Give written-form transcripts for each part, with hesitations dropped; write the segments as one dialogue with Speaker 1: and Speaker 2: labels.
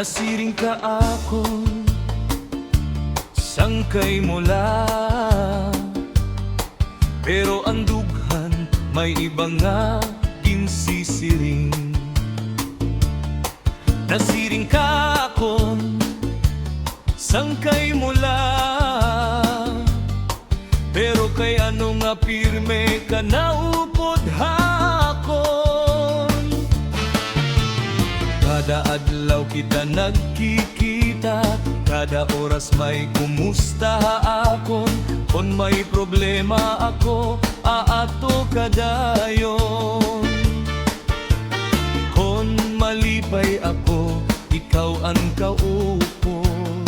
Speaker 1: Nasiring ka akon, sangkay mo lang. Pero ang dughan, may iba nga ginsisiring. Nasiring ka akon, sangkay mo lang. Pero kay ano nga pirme ka naupod hakon. Kada adlaw kita nagkikita, kada oras may kumusta akon. Kung may problema ako, aato kadayon. Kung malipay ako, ikaw ang kaupon.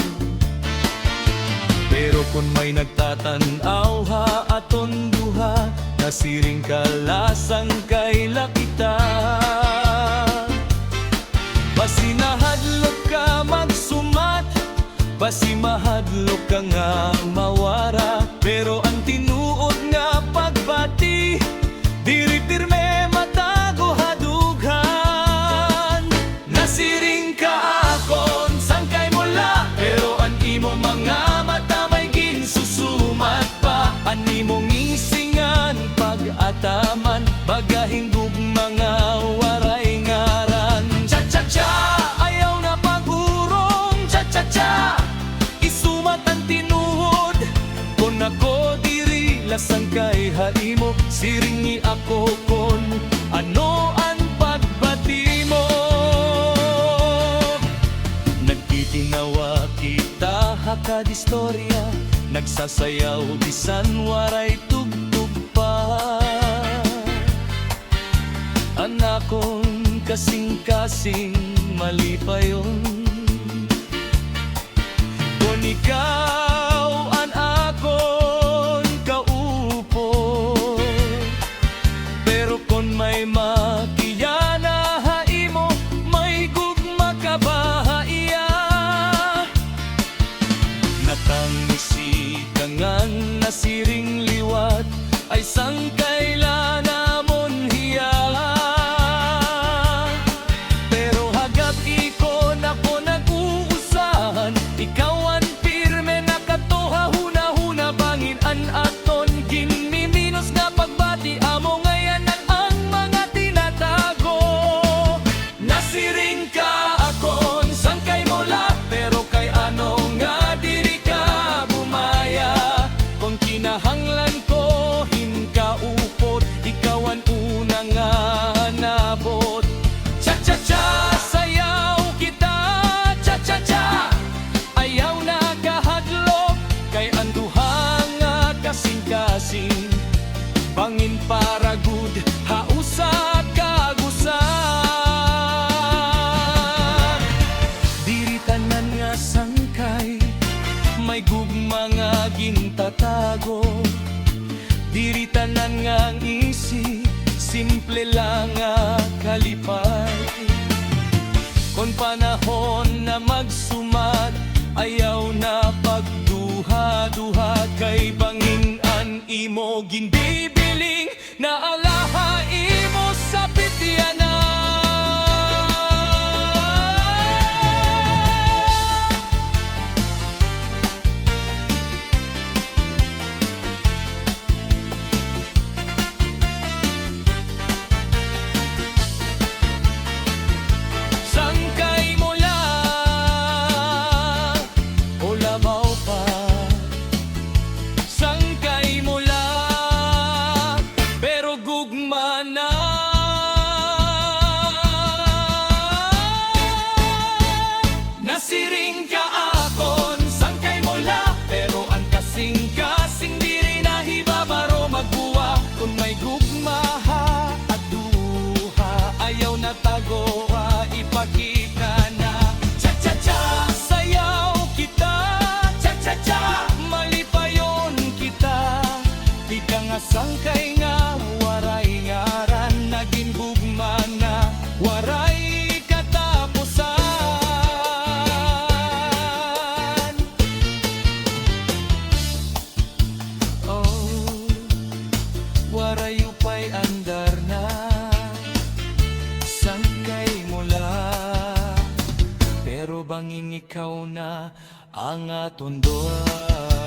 Speaker 1: Pero kung may nagtatanaw ha aton duha, nasiring ka lasang kaila kita. Basi nahadlok ka magsumat, basi mahadlok ka nga mawara. Pero ang tinuod nga pagbati, diri pirme matago hadughan. Nasiring ka akon, sangkay mo la. Pero ang imo mga mata may ginsusumat pa. Ani mong isingan pag-ataman, bagahing mga waray ngaran. Cha-cha-cha, ayaw na pag-urong. Cha-cha-cha, isumat ang tinuod. Kung ako diri lasang kay haimo, siringi ako kon ano ang pagbati mo. Nagtitinawa kita hakad istorya, nagsasayaw bisan waray tugtog pa. Anakon kasing-kasing malipayon. Kung ikaw an akon kaupo, pero kung may makiyana haimo, may gugma ka ba iya? Natangisi ka ngan nasiring liwat, ay sangkay la namon hiya. Pero hagap ikon ako nag-uusahan, ikaw ang pirme nakatoha huna-huna. Bangin an aton ginmiminos na pagbati, amo ngayanan ang mga tinatago. Nasiring ka akon, sangkay mo la. Pero kay ano nga diri ka bumaya. Kung kinahanglan ko hinkaupot, ikaw ang una nga nabot. Cha-cha-cha, sayaw kita. Cha-cha-cha, ayaw na kahadlok. Kay ang duha nga kasing-kasing, bangin para good, hausat kagusat. Diri tanan nga sangkay, may gugma nga gintatago. Diri tanan nga isip, simple lang nga kalipay. Kung panahon na magsumat, ayaw na pagduha-duha. Kay bangin-an imo ginbibiling, na alaha imo sa pityanan. Sangkay mo lang, o labaw pa. Sangkay mo lang, pero gugma na. Nasiring ka akon, sangkay mo lang. Pero ang kasing-kasing diri na hibabaro magbuwa. Kung may gugma ha at duha, ayaw na tagoa, ipakita na. Cha-cha-cha, sayaw kita. Cha-cha-cha, malipayon kita. Di ka nga sangkay nga waray ngaran, naging gugma na waray katapusan. Oh, waray upay andar na, sangkay mo la. Pero banging ikaw na ang aton duha.